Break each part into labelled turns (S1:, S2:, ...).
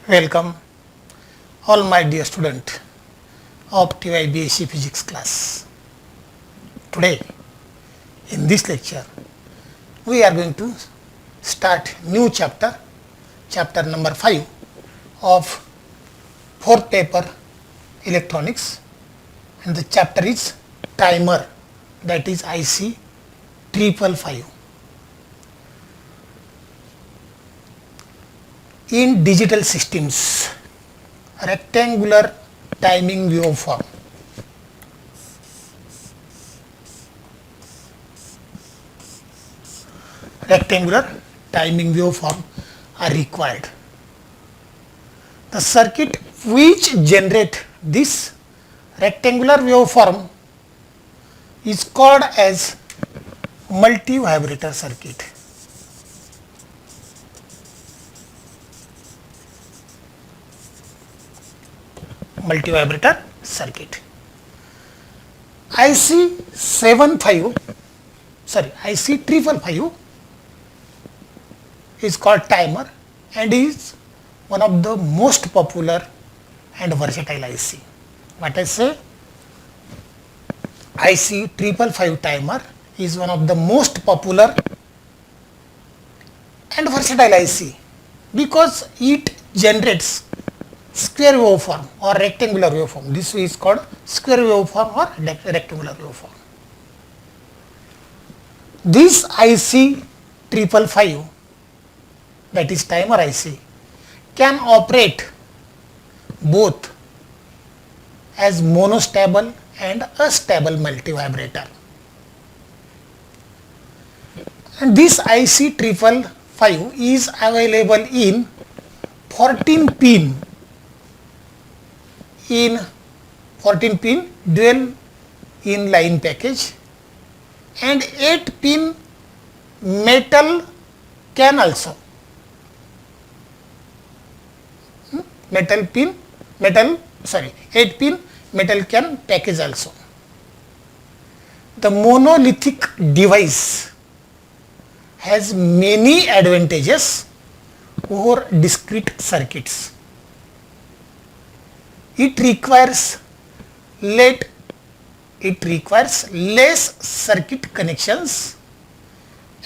S1: Welcome all my dear student of TY BSc Physics class. Today in this lecture we are going to start new chapter number 5 of fourth paper electronics, and the chapter is timer, that is IC 555. In digital systems, rectangular timing waveform are required. The circuit which generate this rectangular waveform is called as multivibrator circuit. Multivibrator circuit. IC 355 is called timer and is one of the most popular and versatile IC. What I say? IC 355 timer is one of the most popular and versatile IC because it generates square waveform or rectangular waveform. This is called square waveform or rectangular waveform. This IC 355, that is timer IC, can operate both as monostable and a stable multivibrator. And this IC 355 is available in 14 pin dual inline package and 8 pin metal can also. 8 pin metal can package also. The monolithic device has many advantages over discrete circuits. It requires less circuit connections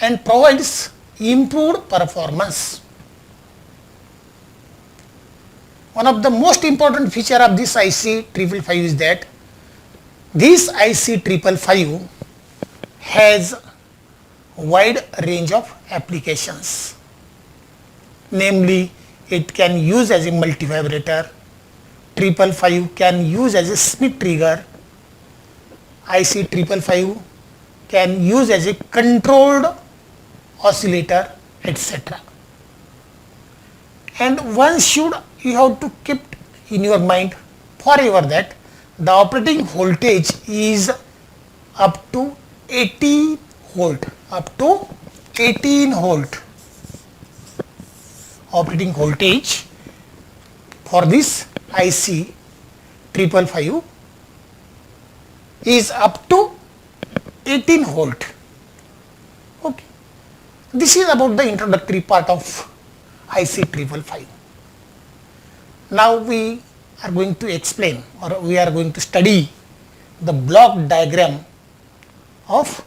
S1: and provides improved performance. One of the most important feature of this IC 355 is that this IC 355 has wide range of applications. Namely, it can use as a multivibrator, 355 can use as a Smith trigger, IC 355 can use as a controlled oscillator, etc. And you have to keep in your mind forever that the operating voltage is up to 18 volt. Operating voltage for this IC 355 is up to 18 volt. Okay. This is about the introductory part of IC 355. Now we are going to explain, or we are going to study the block diagram of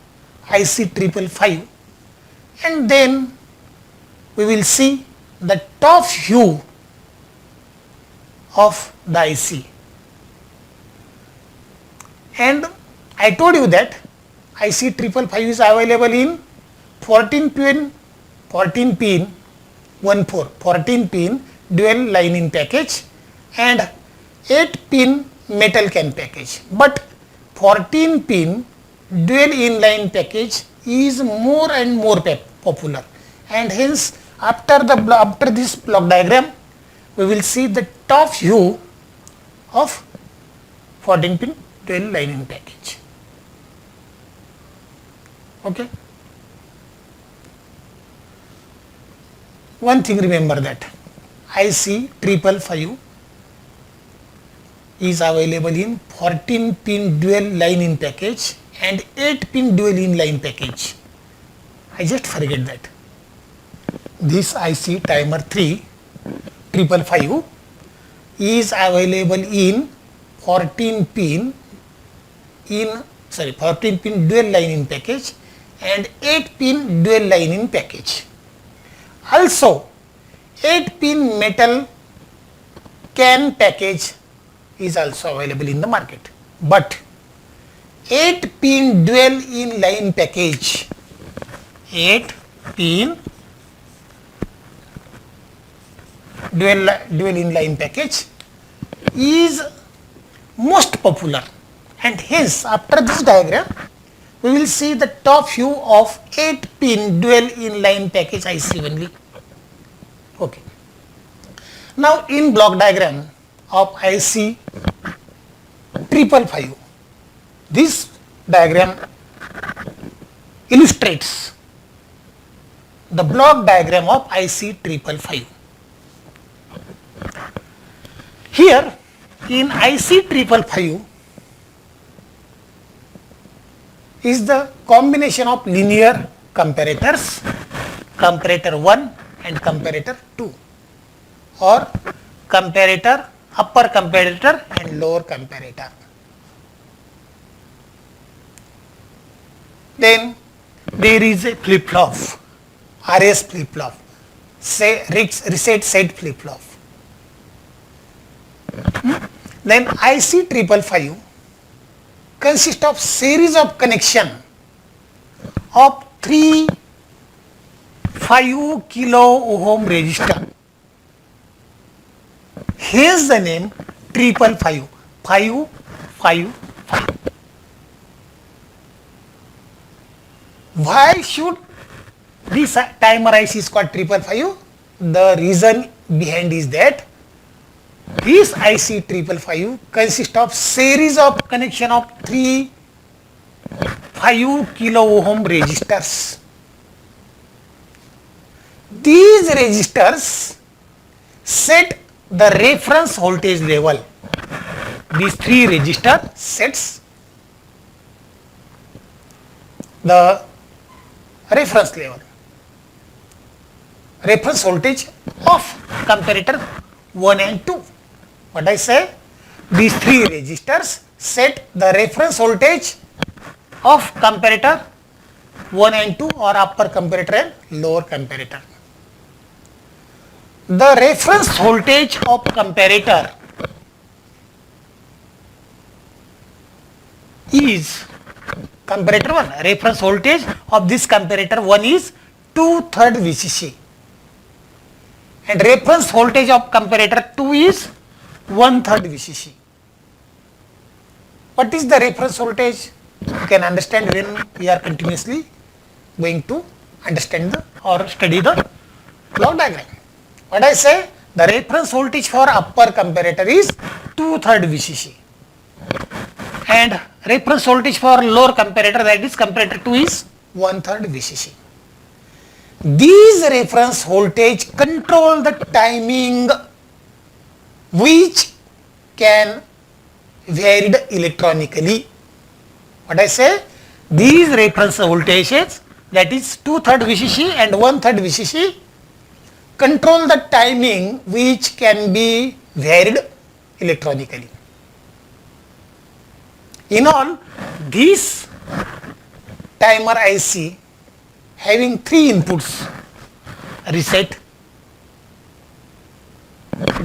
S1: IC 355, and then we will see the top view of the IC. And I told you that IC 355 is available in 14 pin dual line in package and 8 pin metal can package. But 14 pin dual inline package is more and more popular, and hence after this block diagram we will see the top view of 14 pin dual line in package. Okay. One thing remember, that IC 355 is available in 14 pin dual line in package and 8 pin dual inline package. I just forget that. This IC timer 3 555 is available in 14 pin dual line in package and 8 pin dual line in package. Also 8 pin metal can package is also available in the market, but 8 pin dual in line package, 8 pin dual in line package is most popular, and hence after this diagram we will see the top view of 8 pin dual in line package IC only. Okay. Now in block diagram of IC 555, this diagram illustrates the block diagram of IC 555. Here in IC 555 is the combination of linear comparators, comparator 1 and comparator 2, or comparator, upper comparator and lower comparator. Then there is a flip-flop, RS flip-flop, say reset set flip-flop. Then IC 555 consists of series of connection of 3 5 kilo ohm resistor. Hence the name 555, 555. Why should this timer IC is called 555? The reason behind is that this IC 555 consists of series of connection of 3 5 kilo ohm resistors. These resistors set the reference voltage level. These 3 resistors sets the reference level, reference voltage of comparator 1 and 2. What I say? These 3 resistors set the reference voltage of comparator 1 and 2, or upper comparator and lower comparator. The reference voltage of comparator is comparator 1. Reference voltage of this comparator 1 is 2/3 VCC, and reference voltage of comparator 2 is 1/3 VCC. What is the reference voltage? You can understand when we are continuously going to understand or study the block diagram. What I say? The reference voltage for upper comparator is 2/3 VCC, and reference voltage for lower comparator, that is comparator 2, is 1/3 VCC. These reference voltage control the timing which can varied electronically. What I say? These reference voltages, that is 2/3 VCC and 1/3 VCC, control the timing which can be varied electronically. In all, this timer IC having 3 inputs: reset,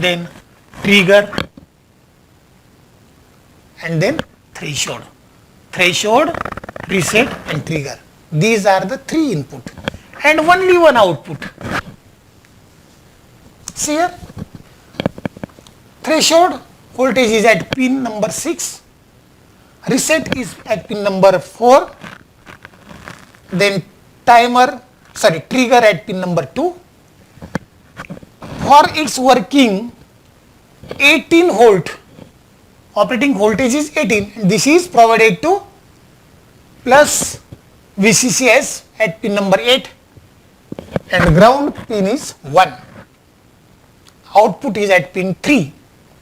S1: then trigger, and then threshold. Threshold, reset and trigger. These are the 3 input and only one output. See here, threshold voltage is at pin number 6, reset is at pin number 4, then trigger at pin number 2. For its working, 18 volt, operating voltage is 18, and this is provided to plus VCCS at pin number 8, and ground pin is 1. Output is at pin 3,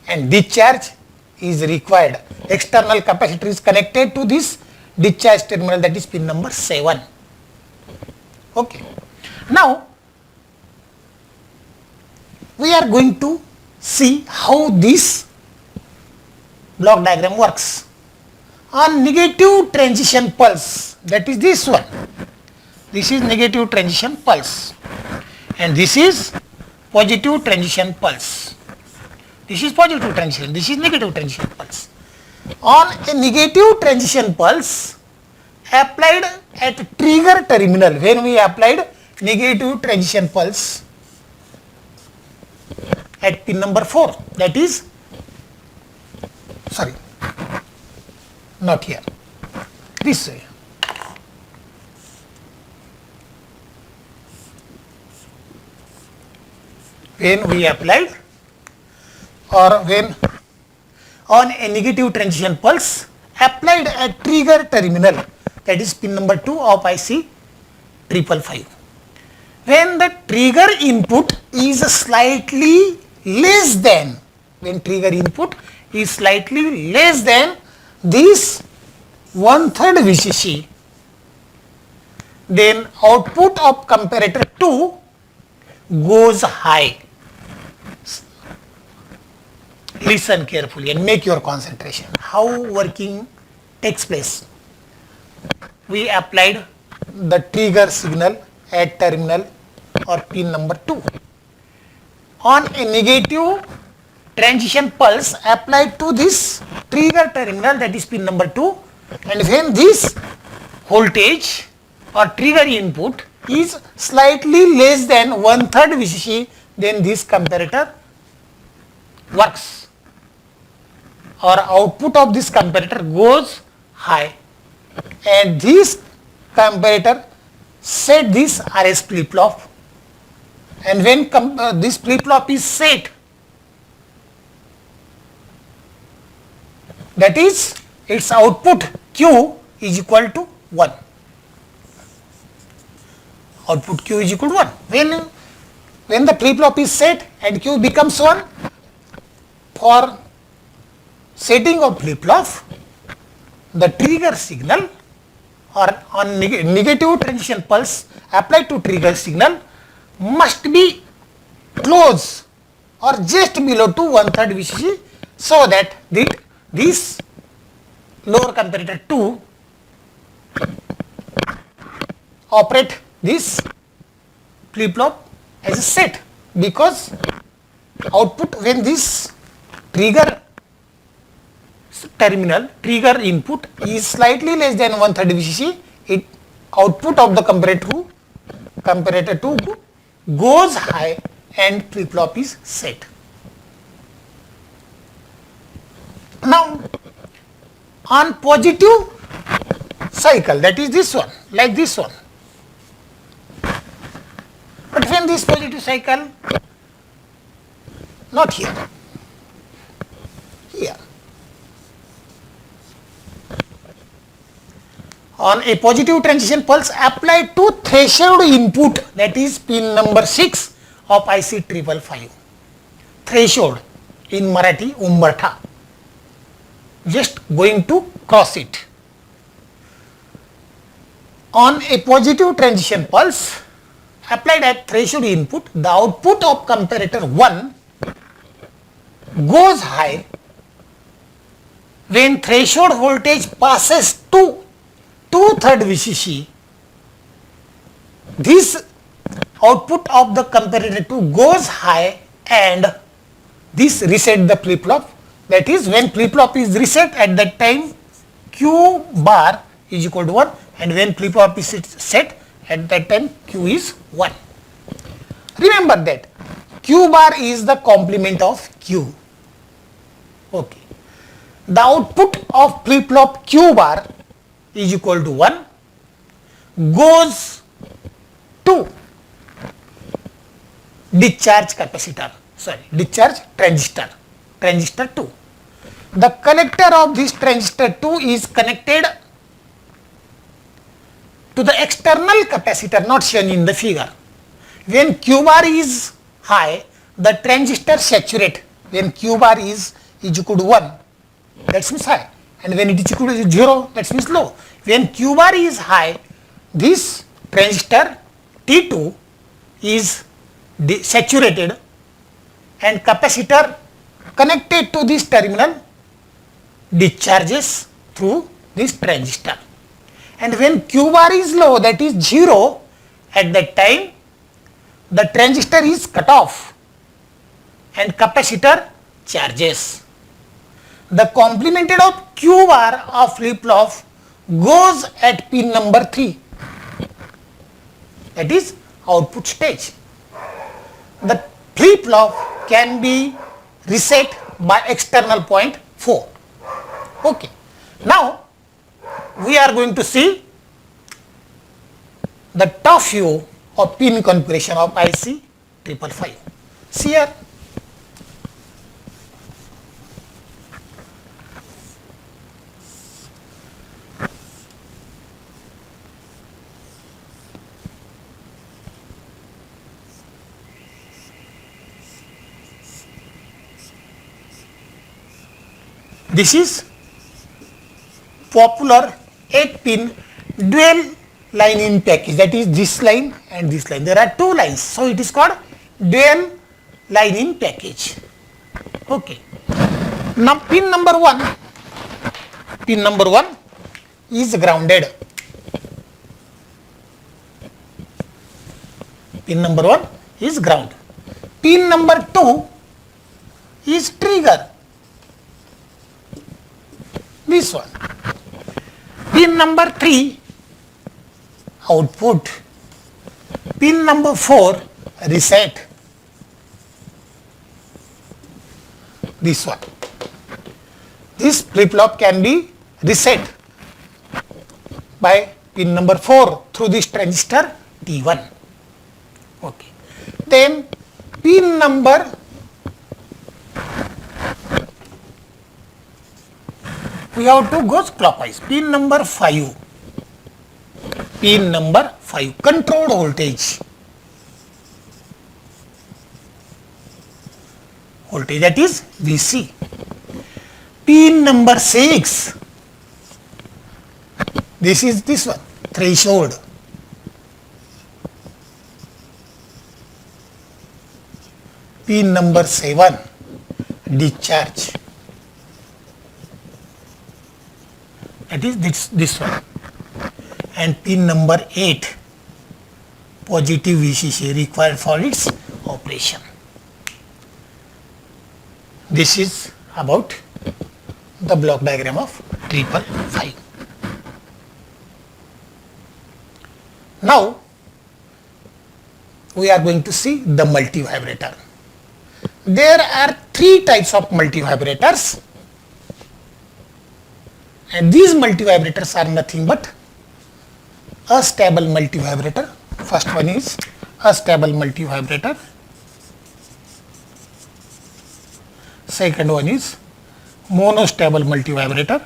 S1: and discharge is required. External capacitor is connected to this discharge terminal, that is pin number 7. Okay. Now, we are going to see how this block diagram works. On negative transition pulse, that is this one. This is negative transition pulse and this is positive transition pulse. This is positive transition, this is negative transition pulse. On a negative transition pulse applied at trigger terminal, when we applied negative transition pulse at pin number 4, that is, sorry, not here, this way. When we applied or when on a negative transition pulse applied at trigger terminal, that is pin number 2 of IC 555. When the trigger input is slightly less than, when trigger input is slightly less than this 1/3 VCC, then output of comparator 2 goes high. Listen carefully and make your concentration. How working takes place? We applied the trigger signal at terminal or pin number 2. On a negative transition pulse applied to this trigger terminal, that is pin number 2, and when this voltage or trigger input is slightly less than 1/3 VCC, then this comparator works or output of this comparator goes high, and this comparator set this RS flip-flop, and when this flip-flop is set, that is its output Q is equal to 1. Output Q is equal to 1. When the flip-flop is set and Q becomes 1, for setting of flip-flop, the trigger signal or on negative transition pulse applied to trigger signal must be close or just below to 1/3 VCC, so that this lower comparator 2 operate this flip-flop as a set, because output when this trigger terminal trigger input is slightly less than 1/3 VCC, it output of the comparator 2 goes high and flip-flop is set. Now on positive cycle, that is this one, like this one. But when this positive cycle, not here, here. On a positive transition pulse applied to threshold input, that is pin number 6 of IC 555. Threshold in Marathi, umbartha. Just going to cross it. On a positive transition pulse applied at threshold input, the output of comparator 1 goes high when threshold voltage passes to 2/3 VCC. This output of the comparator 2 goes high and this reset the flip-flop. That is, when flip-flop is reset, at that time Q bar is equal to 1, and when flip-flop is set, at that time Q is 1. Remember that Q bar is the complement of Q. Okay. The output of flip-flop Q bar is equal to 1 goes to discharge transistor 2. The connector of this transistor 2 is connected to the external capacitor not shown in the figure. When Q bar is high, the transistor saturate. When Q bar is equal to 1, that means high, and when it is equal to 0, that means low. When Q bar is high, this transistor T2 is saturated and capacitor connected to this terminal discharges through this transistor. And when Q bar is low, that is 0, at that time the transistor is cut off and capacitor charges. The complemented of Q bar of flip-flop goes at pin number 3, that is output stage. The flip-flop can be reset by external point 4. Okay. Now we are going to see the top view of pin configuration of IC 555. See here. This is popular 8-pin dual line in package, that is this line and this line. There are 2 lines, so it is called dual line in package. Okay. Now pin number 1 is grounded. Pin number 1 is ground. Pin number 2 is trigger. This one. Pin number 3 output. Pin number 4 reset. This one. This flip-flop can be reset by pin number 4 through this transistor T1. Okay. Then pin number we have to go clockwise. Pin number 5. Pin number 5. Controlled voltage. Voltage, that is VC. Pin number 6. This is this one. Threshold. Pin number 7. Discharge. That is this one. And pin number 8, positive VCC required for its operation. This is about the block diagram of 555. Now we are going to see the multivibrator. There are 3 types of multivibrators. And these multivibrators are nothing but a stable multivibrator. First one is a stable multivibrator. Second one is monostable multivibrator.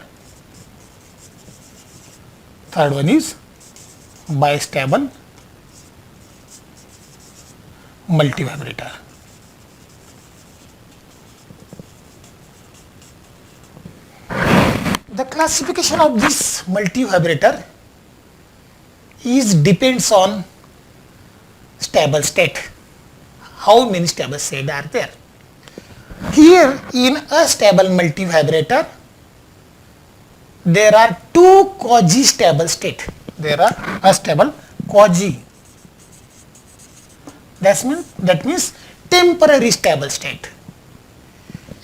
S1: Third one is bistable multivibrator. The classification of this multivibrator is depends on stable state. How many stable states are there? Here in a stable multivibrator, there are 2 quasi-stable states. There are a stable quasi. That means temporary stable state.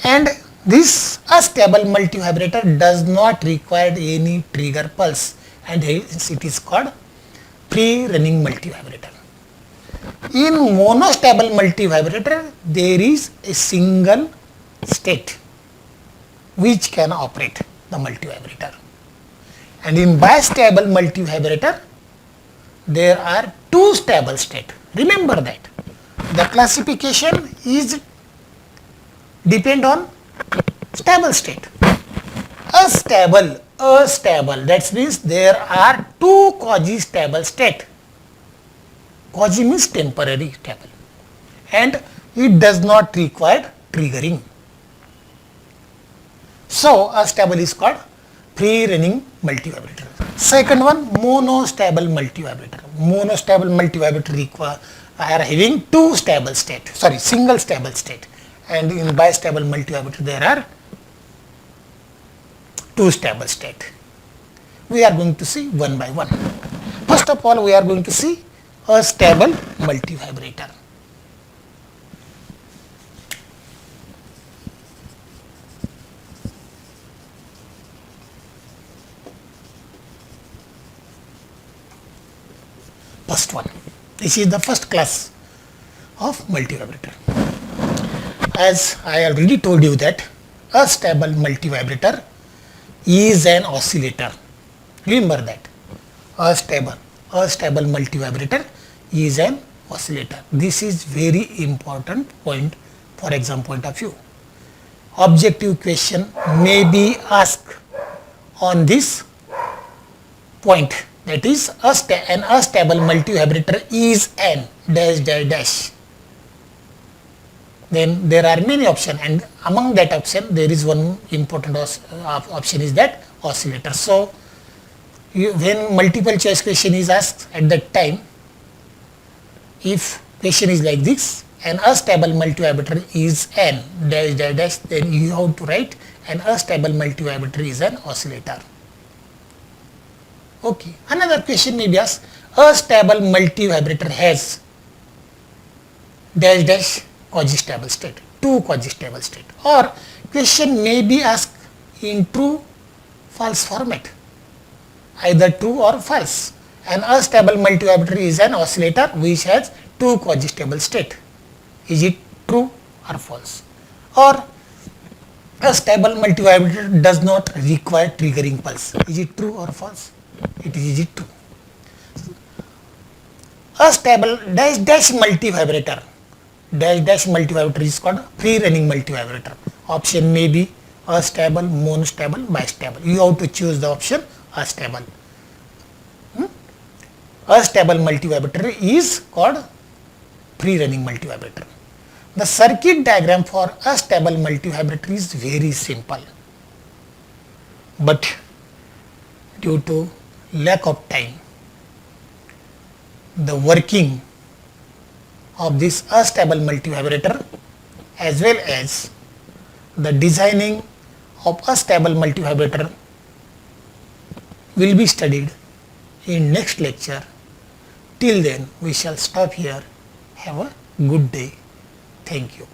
S1: And this stable multivibrator does not require any trigger pulse, and hence it is called free running multivibrator. In monostable multivibrator, there is a single state which can operate the multivibrator. And in bistable multivibrator, there are 2 stable states. Remember that. The classification is depend on stable state. Astable, that means there are 2 quasi-stable states. Quasi means temporary stable, and it does not require triggering. So astable is called free running multivibrator. Second one, monostable multivibrator. Monostable multivibrator are having 2 stable state, single stable state, and in bistable multivibrator there are two stable state. We are going to see one by one. First of all, we are going to see a stable multivibrator. First one. This is the first class of multivibrator. As I already told you that a stable multivibrator is an oscillator. Remember that. A stable multivibrator is an oscillator. This is very important point for exam point of view. Objective question may be asked on this point, that is an astable multivibrator is an dash dash dash. Then there are many options, and among that option there is one important option is that oscillator. So when multiple choice question is asked at that time, if question is like this, an astable multivibrator is an dash dash dash, then you have to write an astable multivibrator is an oscillator. Okay. Another question may be asked, a stable multivibrator has dash dash quasi-stable state, two quasi-stable state, or question may be asked in true false format, either true or false. An astable multivibrator is an oscillator which has two quasi-stable state. Is it true or false? Or a stable multivibrator does not require triggering pulse. Is it true or false? Is it true? A stable dash dash multivibrator. Dash dash multivibrator is called free running multivibrator. Option may be astable, monostable, bistable. You have to choose the option astable. A stable multivibrator is called free running multivibrator. The circuit diagram for a stable multivibrator is very simple, but due to lack of time, the working of this astable multivibrator as well as the designing of a stable multivibrator will be studied in next lecture. Till then, we shall stop here. Have a good day. Thank you.